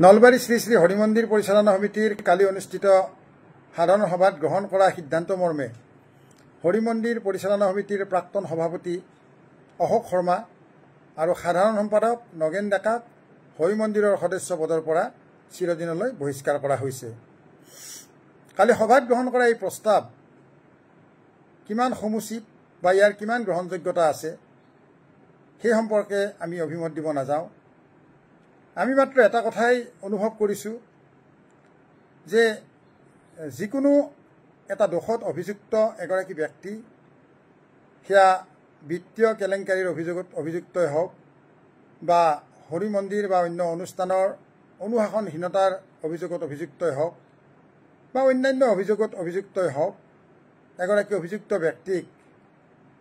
নলবাৰী শ্ৰী শ্ৰী হৰিমন্দিৰ পৰিচালনা সমিতিৰ কালি অনুষ্ঠিত সাধাৰণ সভাত গ্ৰহণ কৰা সিদ্ধান্ত মৰ্মে হৰিমন্দিৰ পৰিচালনা সমিতিৰ প্ৰাক্তন সভাপতি অশোক শৰ্মা আৰু সাধাৰণ সম্পাদক নগেন ডেকাক হৰিমন্দিৰৰ সদস্য পদৰ পৰা চিৰদিনলৈ বহিষ্কাৰ কৰা হৈছে। কালি সভাত গ্ৰহণ কৰা এই প্ৰস্তাৱ কিমান সমুচিত বা ইয়াৰ কিমান গ্ৰহণযোগ্যতা আছে সেই সম্পৰ্কে আমি অভিমত দিব নাযাওঁ। আমি মাত্ৰ এটা কথাই অনুভৱ কৰিছোঁ যে যিকোনো এটা দোষত অভিযুক্ত এগৰাকী ব্যক্তি, সেয়া বিত্তীয় কেলেংকাৰীৰ অভিযুক্তই হওক বা হৰি মন্দিৰ বা অন্য অনুষ্ঠানৰ অনুশাসনহীনতাৰ অভিযোগত অভিযুক্তই হওক বা অন্যান্য অভিযোগত অভিযুক্তই হওক, এগৰাকী অভিযুক্ত ব্যক্তিক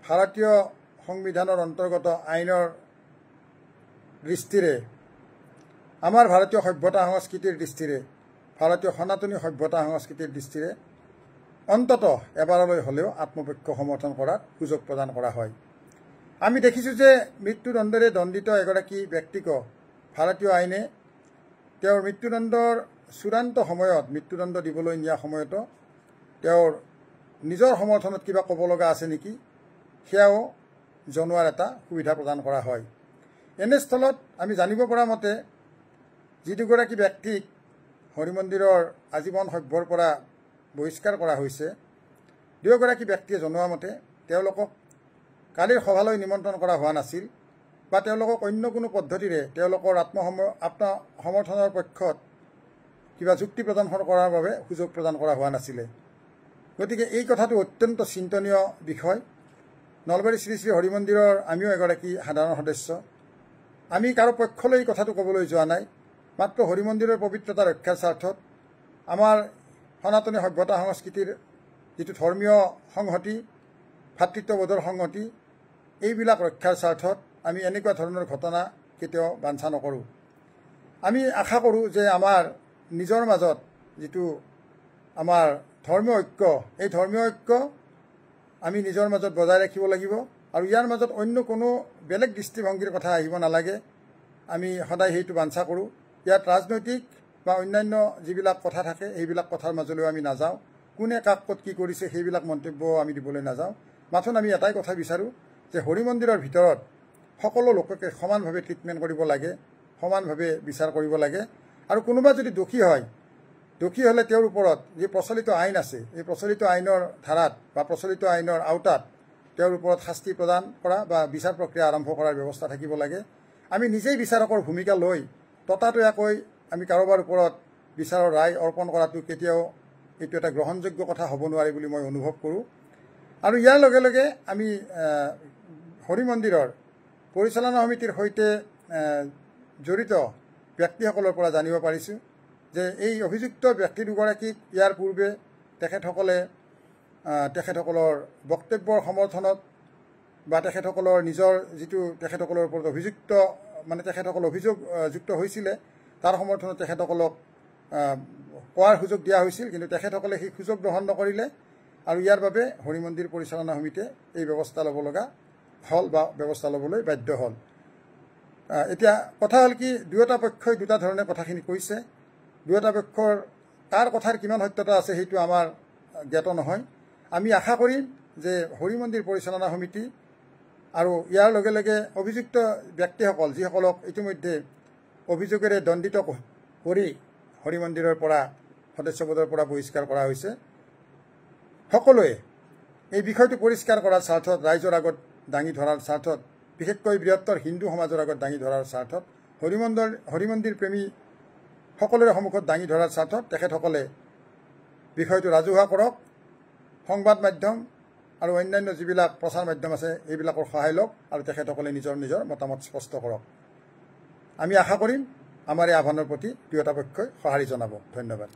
ভাৰতীয় সংবিধানৰ অন্তৰ্গত আইনৰ দৃষ্টিৰে, আমাৰ ভাৰতীয় সভ্যতা সংস্কৃতিৰ দৃষ্টিৰে, ভাৰতীয় সনাতনী সভ্যতা সংস্কৃতিৰ দৃষ্টিৰে অন্ততঃ এবাৰলৈ হ'লেও আত্মপক্ষ সমৰ্থন কৰাৰ সুযোগ প্ৰদান কৰা হয়। আমি দেখিছোঁ যে মৃত্যুদণ্ডেৰে দণ্ডিত এগৰাকী ব্যক্তিক ভাৰতীয় আইনে তেওঁৰ মৃত্যুদণ্ডৰ চূড়ান্ত সময়ত, মৃত্যুদণ্ড দিবলৈ নিয়া সময়তো তেওঁৰ নিজৰ সমৰ্থনত কিবা ক'ব লগা আছে নেকি সেয়াও জনোৱাৰ এটা সুবিধা প্ৰদান কৰা হয়। এনেস্থলত আমি জানিব পৰা মতে যি দুগৰাকী ব্যক্তিক হৰিমন্দিৰৰ আজীৱন সভ্যৰ পৰা বহিষ্কাৰ কৰা হৈছে, দুয়োগৰাকী ব্যক্তিয়ে জনোৱা মতে তেওঁলোকক কালিৰ সভালৈ নিমন্ত্ৰণ কৰা হোৱা নাছিল বা তেওঁলোকক অন্য কোনো পদ্ধতিৰে তেওঁলোকৰ আত্মসমৰ্থনৰ পক্ষত কিবা যুক্তি প্ৰদৰ্শন কৰাৰ বাবে সুযোগ প্ৰদান কৰা হোৱা নাছিলে। গতিকে এই কথাটো অত্যন্ত চিন্তনীয় বিষয়। নলবাৰী শ্ৰী শ্ৰী হৰিমন্দিৰৰ আমিও এগৰাকী সাধাৰণ সদস্য। আমি কাৰো পক্ষলৈ এই কথাটো ক'বলৈ যোৱা নাই, মাত্ৰ হৰিমন্দিৰৰ পবিত্ৰতা ৰক্ষাৰ স্বাৰ্থত, আমাৰ সনাতনী সভ্যতা সংস্কৃতিৰ যিটো ধৰ্মীয় সংহতি, ভাতৃত্ববোধৰ সংহতি, এইবিলাক ৰক্ষাৰ স্বাৰ্থত আমি এনেকুৱা ধৰণৰ ঘটনা কেতিয়াও বাঞ্ছা নকৰোঁ। আমি আশা কৰোঁ যে আমাৰ নিজৰ মাজত যিটো আমাৰ ধৰ্মীয় ঐক্য, এই ধৰ্মীয় ঐক্য আমি নিজৰ মাজত বজাই ৰাখিব লাগিব আৰু ইয়াৰ মাজত অন্য কোনো বেলেগ দৃষ্টিভংগীৰ কথা আহিব নালাগে। আমি সদায় সেইটো বাঞ্ছা কৰোঁ। ইয়াত ৰাজনৈতিক বা অন্যান্য যিবিলাক কথা থাকে সেইবিলাক কথাৰ মাজলৈও আমি নাযাওঁ। কোনে কাক ক'ত কি কৰিছে সেইবিলাক মন্তব্য আমি দিবলৈ নাযাওঁ। মাথোন আমি এটাই কথা বিচাৰোঁ যে হৰিমন্দিৰৰ ভিতৰত সকলো লোককে সমানভাৱে ট্ৰিটমেণ্ট কৰিব লাগে, সমানভাৱে বিচাৰ কৰিব লাগে আৰু কোনোবা যদি দোষী হয়, দোষী হ'লে তেওঁৰ ওপৰত যি প্ৰচলিত আইন আছে, এই প্ৰচলিত আইনৰ ধাৰাত বা প্ৰচলিত আইনৰ আওতাত তেওঁৰ ওপৰত শাস্তি প্ৰদান কৰা বা বিচাৰ প্ৰক্ৰিয়া আৰম্ভ কৰাৰ ব্যৱস্থা থাকিব লাগে। আমি নিজেই বিচাৰকৰ ভূমিকা লৈ ততাতৈয়াকৈ আমি কাৰোবাৰ ওপৰত বিচাৰৰ ৰায় অৰ্পণ কৰাটো কেতিয়াও এইটো এটা গ্ৰহণযোগ্য কথা হ'ব নোৱাৰে বুলি মই অনুভৱ কৰোঁ। আৰু ইয়াৰ লগে লগে আমি হৰিমন্দিৰৰ পৰিচালনা সমিতিৰ সৈতে জড়িত ব্যক্তিসকলৰ পৰা জানিব পাৰিছোঁ যে এই অভিযুক্ত ব্যক্তি দুগৰাকীক ইয়াৰ পূৰ্বে তেখেতসকলৰ বক্তব্যৰ সমৰ্থনত বা তেখেতসকলৰ নিজৰ যিটো তেখেতসকলৰ ওপৰত তেখেতসকল অভিযোগযুক্ত হৈছিলে তাৰ সমৰ্থনত তেখেতসকলক কোৱাৰ সুযোগ দিয়া হৈছিল, কিন্তু তেখেতসকলে সেই সুযোগ গ্ৰহণ নকৰিলে আৰু ইয়াৰ বাবে হৰিমন্দিৰ পৰিচালনা সমিতিয়ে এই ব্যৱস্থা ল'ব লগা হ'ল বা ব্যৱস্থা ল'বলৈ বাধ্য হ'ল। এতিয়া কথা হ'ল কি, দুয়োটা পক্ষই দুটা ধৰণে কথাখিনি কৈছে। দুয়োটা পক্ষৰ কাৰ কথাৰ কিমান সত্যতা আছে সেইটো আমাৰ জ্ঞাত নহয়। আমি আশা কৰিম যে হৰিমন্দিৰ পৰিচালনা সমিতি আৰু ইয়াৰ লগে লগে অভিযুক্ত ব্যক্তিসকল, যিসকলক ইতিমধ্যে অভিযোগেৰে দণ্ডিত কৰি হৰিমন্দিৰৰ পৰা সদস্যপদৰ পৰা বহিষ্কাৰ কৰা হৈছে, সকলোৱে এই বিষয়টো পৰিষ্কাৰ কৰাৰ স্বাৰ্থত, ৰাইজৰ আগত দাঙি ধৰাৰ স্বাৰ্থত, বিশেষকৈ বৃহত্তৰ হিন্দু সমাজৰ আগত দাঙি ধৰাৰ স্বাৰ্থত, হৰিমন্দিৰ প্ৰেমী সকলোৰে সন্মুখত দাঙি ধৰাৰ স্বাৰ্থত তেখেতসকলে বিষয়টো ৰাজহুৱা কৰক। সংবাদ মাধ্যম আৰু অন্যান্য যিবিলাক প্ৰচাৰ মাধ্যম আছে এইবিলাকৰ সহায় লওক আৰু তেখেতসকলে নিজৰ নিজৰ মতামত স্পষ্ট কৰক। আমি আশা কৰিম আমাৰ এই আহ্বানৰ প্ৰতি দুয়োটা পক্ষই সঁহাৰি জনাব। ধন্যবাদ।